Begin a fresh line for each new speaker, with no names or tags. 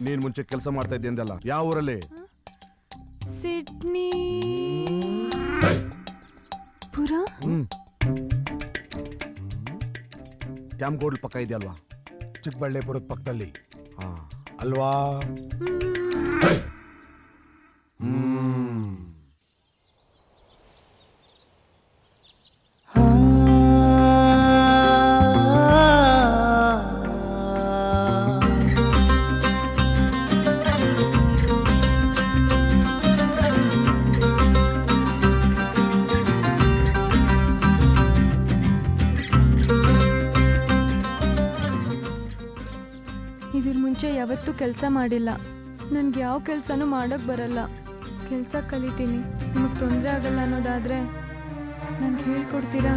ನೀನ್ ಮುಂಚೆ ಕೆಲಸ ಮಾಡ್ತಾ ಇದ್ದೆ ಅಂದಲ್ಲ, ಯಾವ ಊರಲ್ಲಿ?
ಸಿಡ್ನಿ ಪುರ.
ತ್ಯಾಮ್ಗೋಡ್ ಪಕ್ಕ ಇದೆಯಲ್ವಾ?
ಚಿಕ್ಕಬಳ್ಳಾಪುರದ ಪಕ್ಕದಲ್ಲಿ ಅಲ್ವಾ?
ಇದ್ರ ಮುಂಚೆ ಯಾವತ್ತೂ ಕೆಲಸ ಮಾಡಿಲ್ಲ. ನನ್ಗೆ ಯಾವ ಕೆಲಸನೂ ಮಾಡೋಕ್ಕೆ ಬರಲ್ಲ. ಕೆಲಸ ಕಲಿತೀನಿ, ನಿಮಗೆ ತೊಂದರೆ ಆಗಲ್ಲ ಅನ್ನೋದಾದರೆ ನನಗೆ ಹೇಳ್ಕೊಡ್ತೀರಾ?